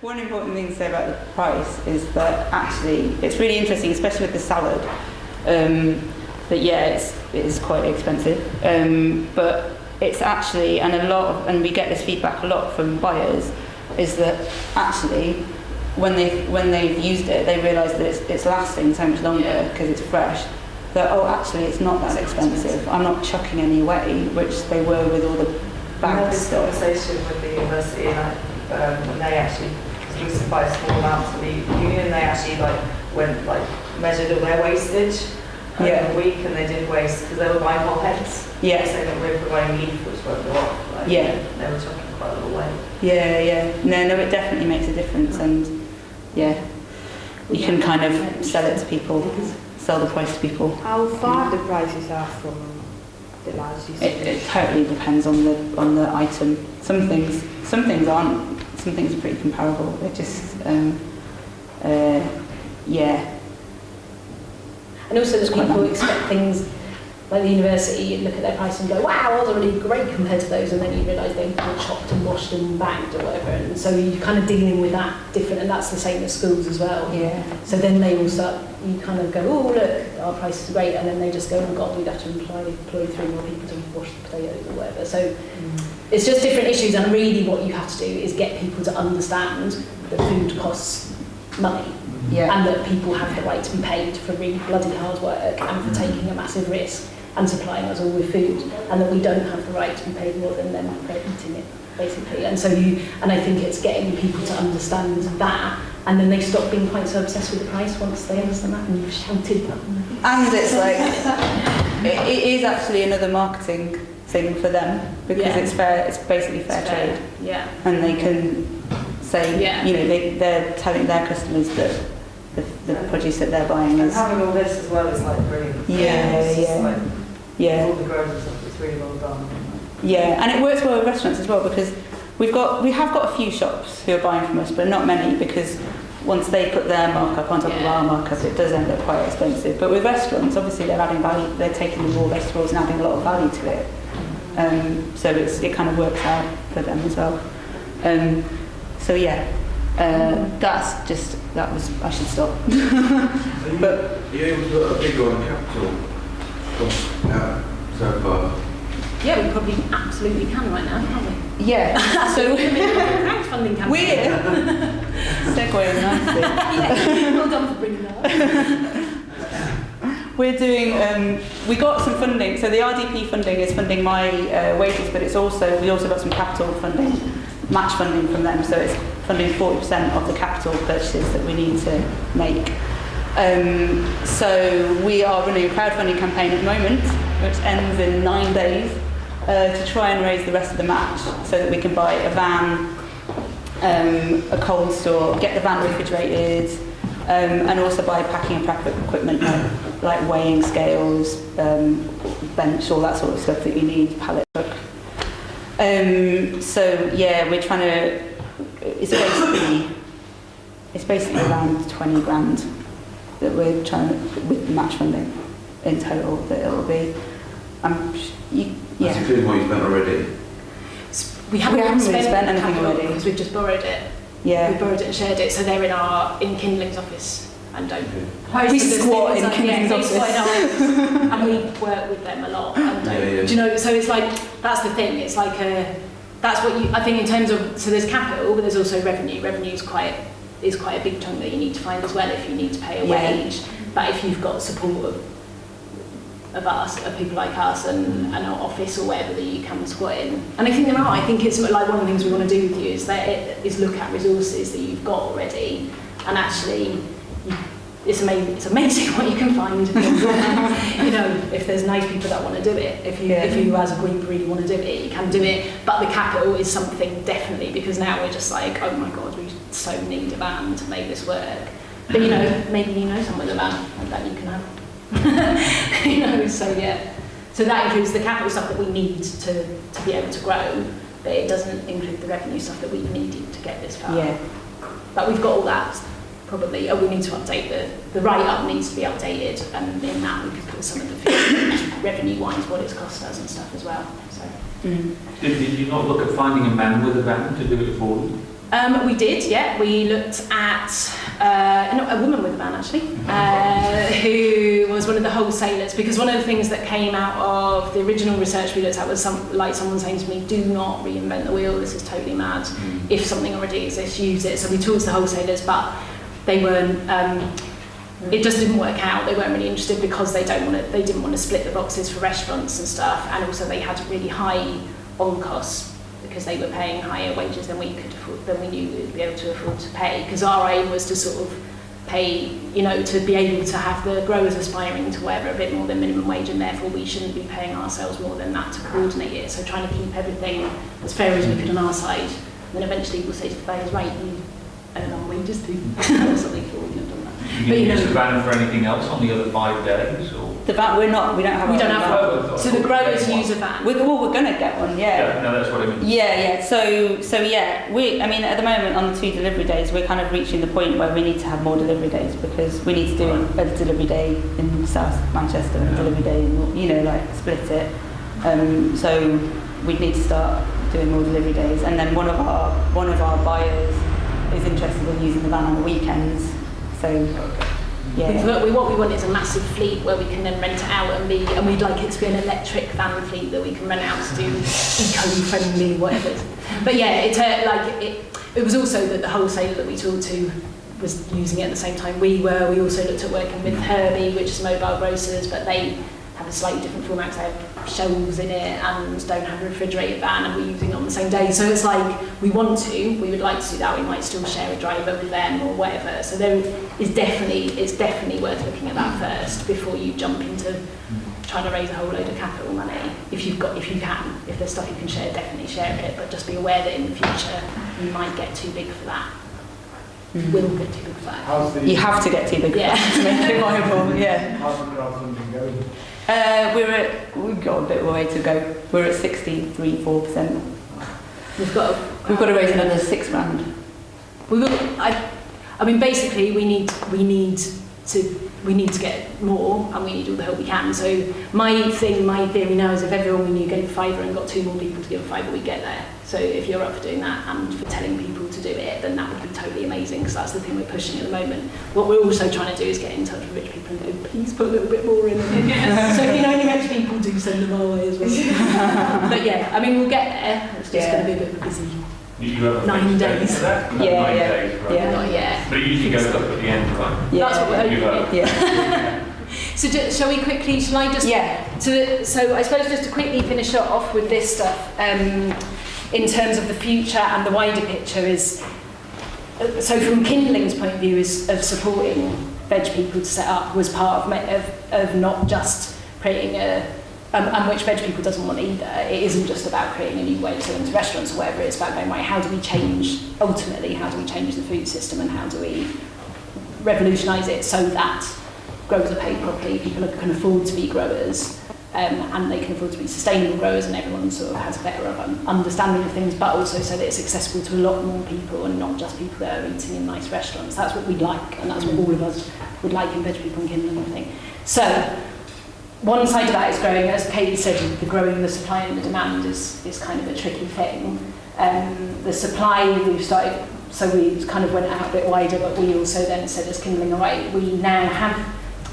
One important thing to say about the price is that actually it's really interesting, especially with the salad. That it is quite expensive, but it's actually, and we get this feedback a lot from buyers, is that actually when they've used it, they realise that it's lasting so much longer because it's fresh. That actually it's not that expensive. I'm not chucking any away, which they were with all the bags. We had this conversation with the university, and when they actually, because we supply small amounts to the union, they actually measured all their wastage over a week, and they did waste because they were buying whole heads. Yeah. Saying that we're providing leaf, which won't go off. They were chucking quite a little away. Yeah. No, it definitely makes a difference, and you can kind of sell it to people, sell the price to people. How far the prices are from the last you said? It totally depends on the item. Some things aren't. Some things are pretty comparable. They're just And also that people expect things like the university, you look at their price and go, wow, that was really great compared to those, and then you realise they've been chopped and washed and bagged or whatever, and so you're kind of dealing with that different, and that's the same as schools as well. Yeah. So then they will start, you kind of go, oh look, our price is great, and then they just go, oh God, we'd have to employ 3 more people to wash the potatoes or whatever. So it's just different issues, and really what you have to do is get people to understand that food costs money. Yeah. And that people have the right to be paid for really bloody hard work and for taking a massive risk and supplying us all with food, and that we don't have the right to be paid more than them for eating it, basically. And so I think it's getting people to understand that, and then they stop being quite so obsessed with the price once they understand that, and you've shouted that. And it's like, it is actually another marketing thing for them, because it's fair. It's basically fair trade. Yeah. And they can say, they're telling their customers that the produce that they're buying is. And having all this as well is brilliant. All the growers and stuff, it's really well done. Yeah, and it works well with restaurants as well, because we have got a few shops who are buying from us, but not many, because once they put their markup on top of our markup, it does end up quite expensive. But with restaurants, obviously they're adding value. They're taking the raw vegetables and adding a lot of value to it. So it kind of works out for them as well. I should stop. Are you able to put a figure on capital cost so far? Yeah, we probably absolutely can right now, can't we? Yeah. So crowdfunding campaign. We're segueing nicely. Well done for bringing that up. We're doing. We got some funding. So the RDP funding is funding my wages, but we also got some capital funding, match funding from them. So it's funding 40% of the capital purchases that we need to make. So we are running a crowdfunding campaign at the moment, which ends in 9 days, to try and raise the rest of the match, so that we can buy a van, a cold store, get the van refrigerated, and also buy packing and prep equipment like weighing scales, bench, all that sort of stuff that you need, pallet truck. We're trying to. It's basically around 20 grand that we're trying to, with match funding in total, that it'll be. That's including what you spent already. We haven't really spent anything already because we've just borrowed it. Yeah. We borrowed it and shared it, so they're in Kindling's office and don't. We squat in Kindling's office. And we work with them a lot. And do you know? So it's like that's the thing. It's like that's what I think in terms of. So there's capital, but there's also revenue. Revenue is quite a big chunk that you need to find as well if you need to pay a wage. But if you've got support of people like us and our office or whatever that you can squat in. And I think there are. I think it's like one of the things we want to do with you is look at resources that you've got already, and actually it's amazing what you can find. If there's nice people that want to do it, if you as a group really want to do it, you can do it. But the capital is something definitely, because now we're just like, oh my God, we so need a van to make this work. But maybe someone with a van that you can have. So that includes the capital stuff that we need to be able to grow, but it doesn't include the revenue stuff that we've needed to get this far. Yeah. But we've got all that. Probably, we need to update the write-up needs to be updated, and in that we could put some of the figures, revenue-wise, what it's cost us and stuff as well. So. Did you not look at finding a man with a van to do it for you? We did, yeah. We looked at a woman with a van, actually, who was one of the wholesalers, because one of the things that came out of the original research we looked at was someone saying to me, do not reinvent the wheel, this is totally mad. If something already exists, use it. So we talked to the wholesalers, but they weren't, it just didn't work out. They weren't really interested because they didn't want to split the boxes for restaurants and stuff, and also they had really high on costs, because they were paying higher wages than we could afford, than we knew we would be able to afford to pay. Because our aim was to sort of pay, you know, to be able to have the growers aspiring to whatever a bit more than minimum wage, and therefore we shouldn't be paying ourselves more than that to coordinate it. So trying to keep everything as fair as we could on our side. And then eventually we'll say to the buyers, right, you earn our wages too. Or something for we could have done that. You can use the van for anything else on the other 5 days, or? The van, we don't have one. So the growers use a van. We're going to get one, yeah. No, that's what I mean. Yeah. So yeah, I mean, at the moment on the 2 delivery days, we're kind of reaching the point where we need to have more delivery days, because we need to do a delivery day in South Manchester and a delivery day in, you know, like split it. So we'd need to start doing more delivery days, and then one of our buyers is interested in using the van on the weekends. So. Yeah. What we want is a massive fleet where we can then rent it out, and we'd like it to be an electric van fleet that we can rent out to do eco-friendly whatever. But yeah, it was also that the wholesaler that we talked to was using it at the same time we were. We also looked at working with Herbie, which is mobile grocers, but they have a slightly different format, because they have shelves in it and don't have a refrigerated van, and we're using it on the same day. So it's like, we would like to do that. We might still share a driver with them or whatever. So it's definitely worth looking at that first before you jump into trying to raise a whole load of capital money. If there's stuff you can share, definitely share it, but just be aware that in the future you might get too big for that. Will get too big for that. You have to get too big for that to make it viable. Yeah. How's the crowdfunding going? We've got a bit of a way to go. We're at 63.4%. We've got to raise another £6,000. I mean, basically, we need to get more, and we need all the help we can. So my theory now is, if everyone we knew gave a £5 and got 2 more people to give a £5, we get there. So if you're up for doing that and for telling people to do it, then that would be totally amazing, because that's the thing we're pushing at the moment. What we're also trying to do is get in touch with rich people and go, please put a little bit more in. So if you know any rich people, do send them our way as well. But yeah, I mean, we'll get there. It's just going to be a bit of a busy. You have a 9 days. For that? 9 days, right? Yeah. Not yet. But it usually goes up at the end, right? Yeah. That's what we're hoping. Yeah. So shall we quickly, shall I just... Yeah. So I suppose just to quickly finish off with this stuff, in terms of the future and the wider picture is, so from Kindling's point of view is of supporting veg people to set up was part of not just creating and which veg people doesn't want either. It isn't just about creating a new way to go into restaurants or whatever. It's about going, right, how do we change the food system, and how do we revolutionise it so that growers are paid properly, people can afford to be growers, and they can afford to be sustainable growers, and everyone sort of has a better understanding of things, but also so that it's accessible to a lot more people and not just people that are eating in nice restaurants. That's what we'd like, and that's what all of us would like in Veg People and Kindle, I think. So one side of that is growing, as Katie said, the supply and the demand is kind of a tricky thing. The supply, we've started, so we kind of went out a bit wider, but we also then said as Kindling, all right, we now have,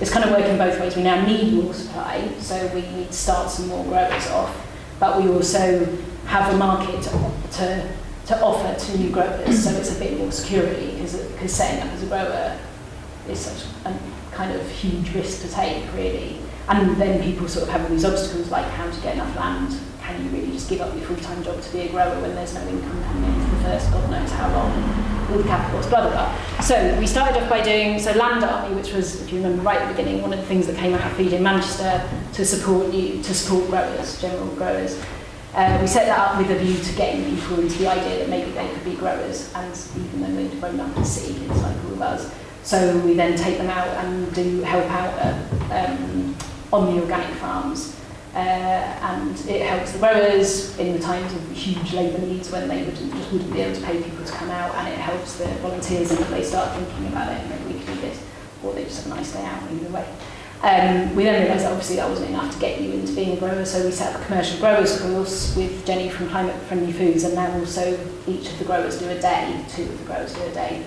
it's kind of working both ways. We now need more supply, so we need to start some more growers off, but we also have a market to offer to new growers, so it's a bit more security, because setting up as a grower is such a kind of huge risk to take, really. And then people sort of have all these obstacles, like how to get enough land. Can you really just give up your full-time job to be a grower when there's no income coming in for the first God knows how long, all the capital costs, blah, blah, blah. So we started off by doing, Land Army, which was, if you remember right at the beginning, one of the things that came out of Feed in Manchester to support growers, general growers. We set that up with a view to getting people into the idea that maybe they could be growers, and even though they'd grown up in seed, it's like all of us. So we then take them out and do help out on the organic farms. And it helps the growers in the times of huge labour needs when they wouldn't be able to pay people to come out, and it helps the volunteers in that they start thinking about it, maybe we can do this, or they just have a nice day out either way. We then realised that obviously that wasn't enough to get you into being a grower, so we set up a commercial growers course with Jenny from Climate Friendly Foods, and now also each of the growers do a day, 2 of the growers do a day.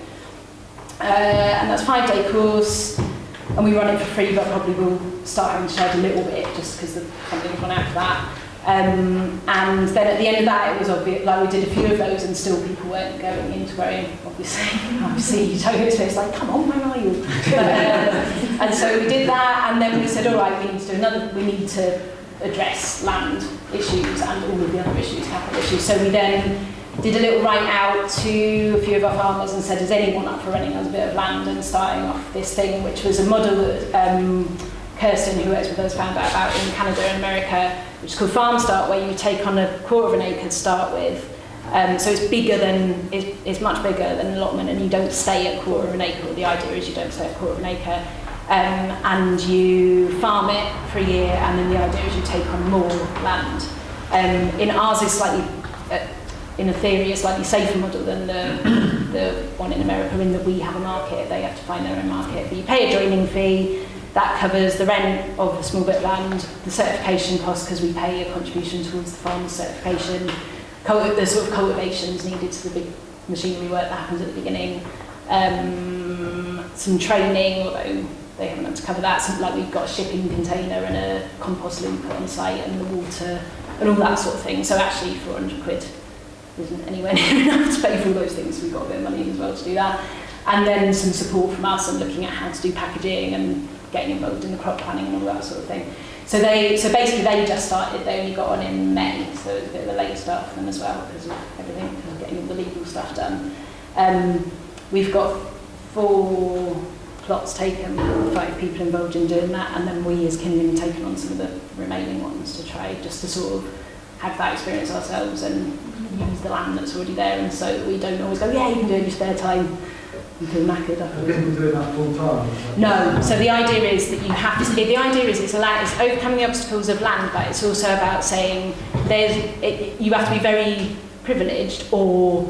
And that's a 5-day course, and we run it for free, but probably will start having to charge a little bit just because the funding's run out for that. And then at the end of that, it was obvious, like we did a few of those and still people weren't going into growing, obviously you don't expect, it's like, come on, where are you? And so we did that, and then we said, all right, we need to do another, we need to address land issues and all of the other issues, capital issues. So we then did a little write out to a few of our farmers and said, is anyone up for running us a bit of land and starting off this thing, which was a model that Kirsten, who works with us, found out about in Canada and America, which is called Farm Start, where you take on 1/4 of an acre to start with. So it's bigger than, it's much bigger than an allotment, and you don't stay at 1/4 of an acre. The idea is you don't stay at 1/4 of an acre. And you farm it for a year, and then the idea is you take on more land. In ours is slightly, in a theory, a slightly safer model than the one in America, in that we have a market, they have to find their own market. But you pay a joining fee, that covers the rent of a small bit of land, the certification costs, because we pay a contribution towards the farmer's certification, the sort of cultivations needed to the big machinery work that happens at the beginning, some training, although they haven't had to cover that, so like we've got a shipping container and a compost loop on site and the water and all that sort of thing. So actually 400 quid isn't anywhere near enough to pay for all those things, so we've got a bit of money as well to do that. And then some support from us and looking at how to do packaging and getting involved in the crop planning and all that sort of thing. So basically they just started, they only got on in May, so it was a bit of a late start for them as well because of everything, because of getting all the legal stuff done. We've got 4 plots taken, 5 people involved in doing that, and then we as Kindling have taken on some of the remaining ones to try just to sort of have that experience ourselves and use the land that's already there, and so we don't always go, yeah, you can do it in your spare time. You feel knackered after. Are people doing that full time? No, so the idea is that you have to, the idea is it's overcoming the obstacles of land, but it's also about saying you have to be very privileged or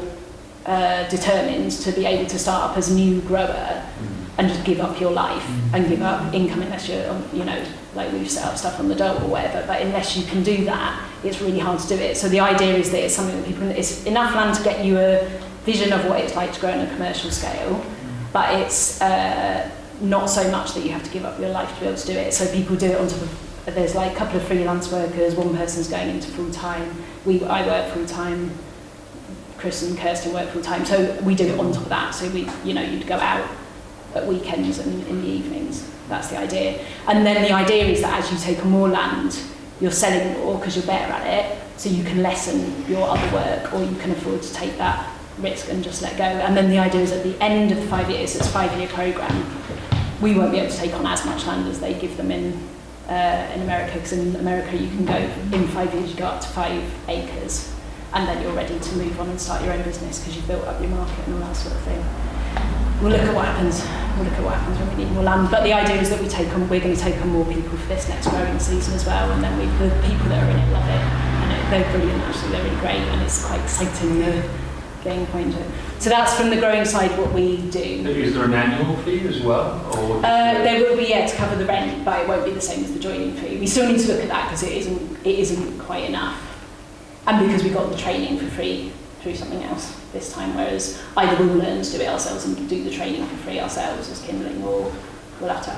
determined to be able to start up as a new grower and just give up your life and give up income unless you're, like we've set up stuff on the dole or whatever, but unless you can do that, it's really hard to do it. So the idea is that it's something that people, it's enough land to get you a vision of what it's like to grow on a commercial scale, but it's not so much that you have to give up your life to be able to do it. So people do it on top of, there's like a couple of freelance workers, one person's going into full-time, I work full-time, Chris and Kirsten work full-time, so we do it on top of that. So we, you'd go out at weekends and in the evenings. That's the idea. And then the idea is that as you take on more land, you're selling more because you're better at it, so you can lessen your other work, or you can afford to take that risk and just let go. And then the idea is at the end of the 5 years, it's a 5-year programme, we won't be able to take on as much land as they give them in America, because in America you can go, in 5 years you go up to 5 acres, and then you're ready to move on and start your own business because you've built up your market and all that sort of thing. We'll look at what happens. When we need more land. But the idea is that we're going to take on more people for this next growing season as well, and then the people that are in it love it, and they're brilliant actually, they're really great, and it's quite exciting getting a point to it. So that's from the growing side what we do. Is there an annual fee as well? Or there will be, to cover the rent, but it won't be the same as the joining fee. We still need to look at that because it isn't quite enough, and because we got the training for free through something else this time, whereas either we'll learn to do it ourselves and do the training for free ourselves as Kindling, or we'll have to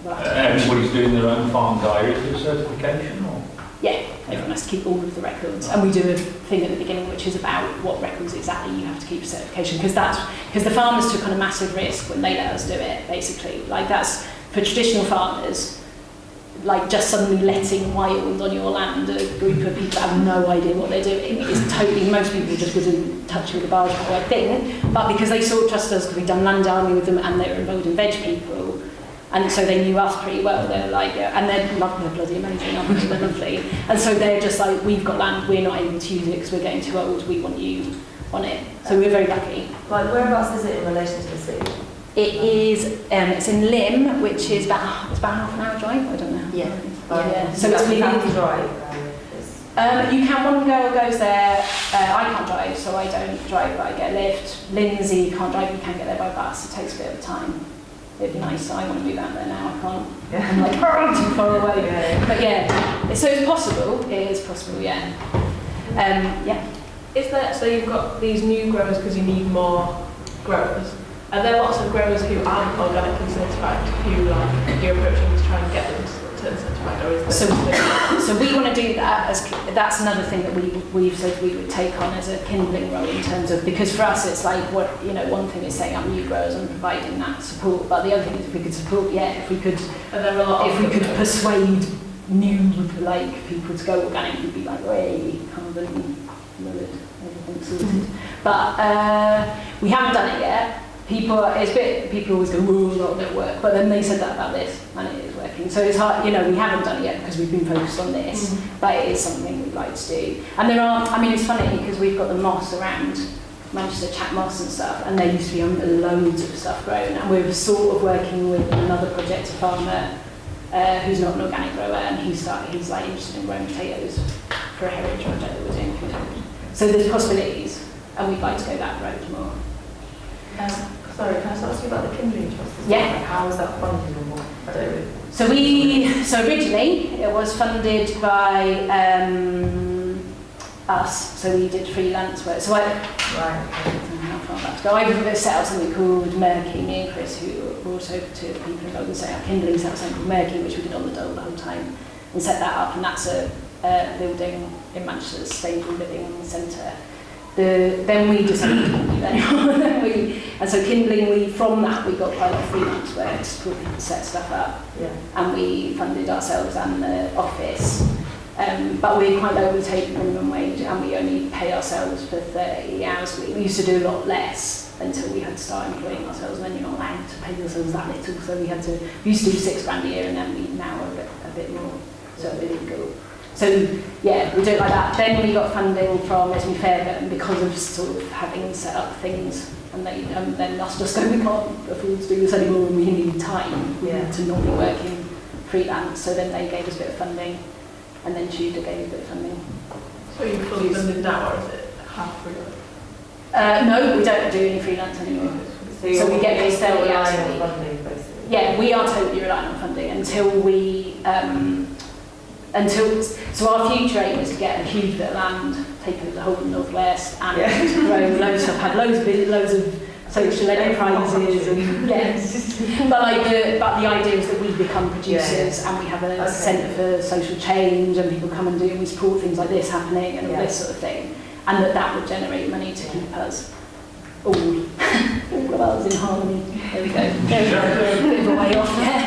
everybody's doing their own farm diary for certification, or? Yeah, everyone has to keep all of the records, and we do a thing at the beginning which is about what records exactly you have to keep for certification, because the farmers took on a massive risk when they let us do it, basically. Like, that's for traditional farmers, like just suddenly letting wild on your land, a group of people that have no idea what they're doing, is totally, most people just wouldn't touch you with a barge pole, I think, but because they sort of trusted us because we'd done land army with them and they were involved in veg people, and so they knew us pretty well. They're like, and they're bloody amazing, aren't they? They're lovely. And so they're just like, we've got land, we're not able to use it because we're getting too old, we want you on it. So we're very lucky. Like, whereabouts is it in relation to the city? It is, it's in Lim, which is about half an hour drive, I don't know. Yeah. So it's really have to drive. you can, one girl goes there, I can't drive, so I don't drive, but I get a lift. Lindsay can't drive, you can get there by bus, it takes a bit of time. it'd be nice. I want to move out there now. I can't. Yeah. I'm like, too far away. Yeah. But yeah, so it's possible. It is possible. Yeah. Yeah. Is there, so you've got these new growers because you need more growers. Are there lots of growers who aren't organically certified who like you're approaching to try and get them to turn certified, or is there So we want to do that as that's another thing that we've said we would take on as a kindling role in terms of, because for us it's like what one thing is setting up new growers and providing that support, but the other thing is if we could support if we could are there a lot if of we could persuade new people to go organic, we'd be like, hey, carbon, millet, everything's sorted. But we haven't done it yet. People always go, oh, a lot of work, but then they said that about this, and it is working. So it's hard, we haven't done it yet because we've been focused on this, but it is something we'd like to do. And there are, it's funny because we've got the moss around Manchester, chat moss and stuff, and there used to be loads of stuff grown, and we're sort of working with another project, a farmer who's not an organic grower, and he's like interested in growing potatoes for a heritage project that we're doing. So there's possibilities, and we'd like to go that road more. Sorry, can I just ask you about the kindling trust? Yeah. Like, how is that funded and what? I don't really. So originally it was funded by us, so we did freelance work. So I don't know how far back to go. I set up something called Murky, me and Chris, who were also two people involved in setting up kindling, set up something called Murky, which we did on the dole the whole time, and set that up, and that's a building in Manchester, Sustainable Living Centre. Then we decided to do that anymore. And so kindling, from that we got quite a lot of freelance work to support people to set stuff up. Yeah. And we funded ourselves and the office. But we're quite low, we take minimum wage and we only pay ourselves for 30 hours. We used to do a lot less until we had to start employing ourselves, and then you're not allowed to pay yourselves that little. So we used to do £6,000 a year, and then we now are a bit more. So illegal. So yeah, we do it like that. Then we got funding from Esme Fairburn because of sort of having set up things, and then us just going, we can't afford to do this anymore, and we need time to not be working freelance. So then they gave us a bit of funding, and then Tudor gave a bit of funding. So you're fully funded now, or is it half freelance? No, we don't do any freelance anymore. So we get paid 30 hours a week. Funding, basically. Yeah, we are totally reliant on funding until we. So our future aim is to get a huge bit of land, take over the whole northwest, and grow loads of stuff. Have loads of social enterprises, and but the idea is that we become producers, and we have a centre for social change, and people come and do, and we support things like this happening and all this sort of thing, and that would generate money to keep us all of us in harmony. There we go. We're a bit of a way off there.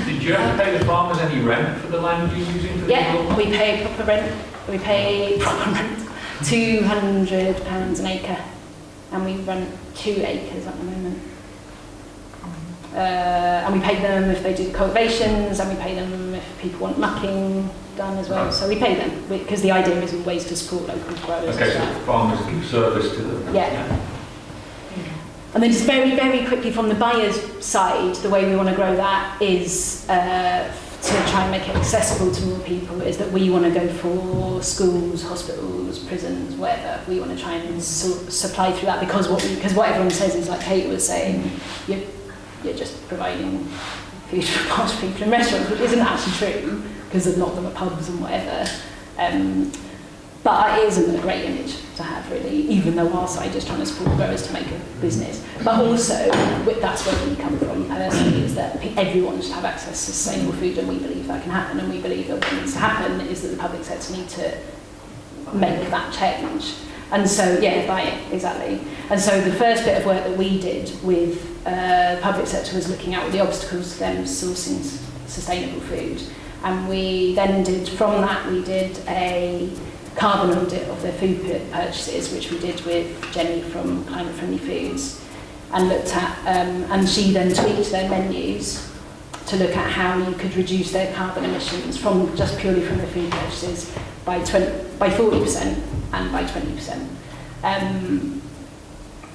Did you have to pay the farmers any rent for the land you're using for the Yeah, we pay proper rent. We pay proper rent, £200 an acre, and we run 2 acres at the moment. And we pay them if they do cultivations, and we pay them if people want mucking done as well. So we pay them because the idea is always to support local growers. Okay, as so well. farmers give service to them. Yeah. And then just very, very quickly from the buyer's side, the way we want to grow that is to try and make it accessible to more people, is that we want to go for schools, hospitals, prisons, whatever. We want to try and supply through that, because what everyone says is, like Kate was saying, you're just providing food for posh people in restaurants, which isn't actually true, because a lot of them are pubs and whatever. But it isn't a great image to have, really, even though our side is trying to support growers to make a business. But also, that's where we come from personally, is that everyone should have access to sustainable food, and we believe that can happen, and we believe that what needs to happen is that the public sector need to make that change. And so, buy it, exactly. And so the first bit of work that we did with the public sector was looking at the obstacles to them sourcing sustainable food. And we then did a carbon audit of their food purchases, which we did with Jenny from Climate Friendly Foods, and looked at, and she then tweaked their menus to look at how you could reduce their carbon emissions from just purely from their food purchases by 40% and by 20%. And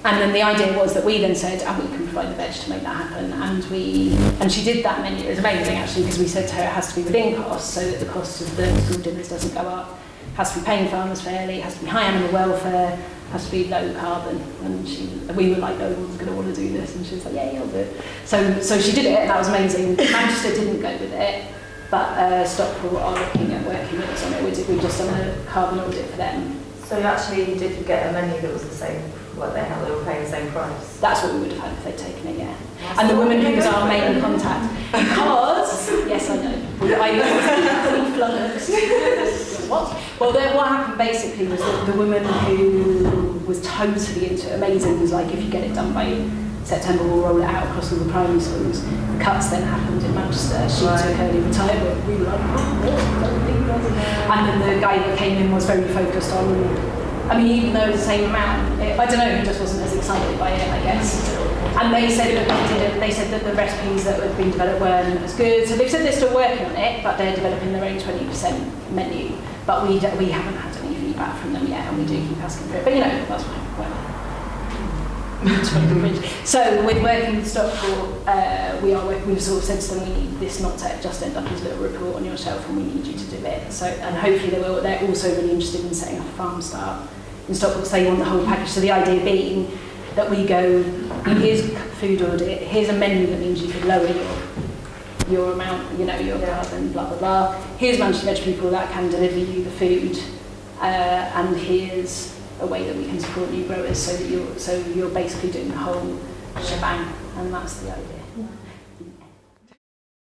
then the idea was that we then said, and we can provide the veg to make that happen. And she did that menu. It was amazing, actually, because we said to her it has to be within cost, so that the cost of the school dinners doesn't go up. has to be paying farmers fairly, it has to be high animal welfare, has to be low carbon. And we were like, no one's going to want to do this. And she was like, yeah, I'll do it. So she did it, and that was amazing. Manchester didn't go with it, but Stockport are looking at working with us on it. We've just done a carbon audit for them. So you actually did get a menu that was the same, like they were paying the same price? That's what we would have had if they'd taken it, yeah. And the woman who was our main contact, because, yes, I know, I flummoxed. What? Well, then what happened basically was that the woman who was totally into it, amazing, was like, if you get it done by September, we'll roll it out across all the primary schools. The cuts then happened in Manchester. She took early retirement. We were like, and then the guy that came in was very focused on, I mean, even though it was the same amount, I don't know, he just wasn't as excited by it, I guess. And they said that the recipes that had been developed weren't as good. So they've said they're still working on it, but they're developing their own 20% menu. But we haven't had any feedback from them yet, and we do keep asking for it. But you know, that's fine. So we're working with Stockport, we've sort of said to them, we need this not to just end up as a little report on your shelf, and we need you to do it. So, and hopefully they're also really interested in setting up a farm start in Stockport, so they want the whole package. So the idea being that we go, here's food audit, here's a menu that means you could lower your amount, you know, your carbon, blah, blah, blah. Here's Manchester Veg people that can deliver you the food, and here's a way that we can support new growers, so that you're basically doing the whole shebang, and that's the idea.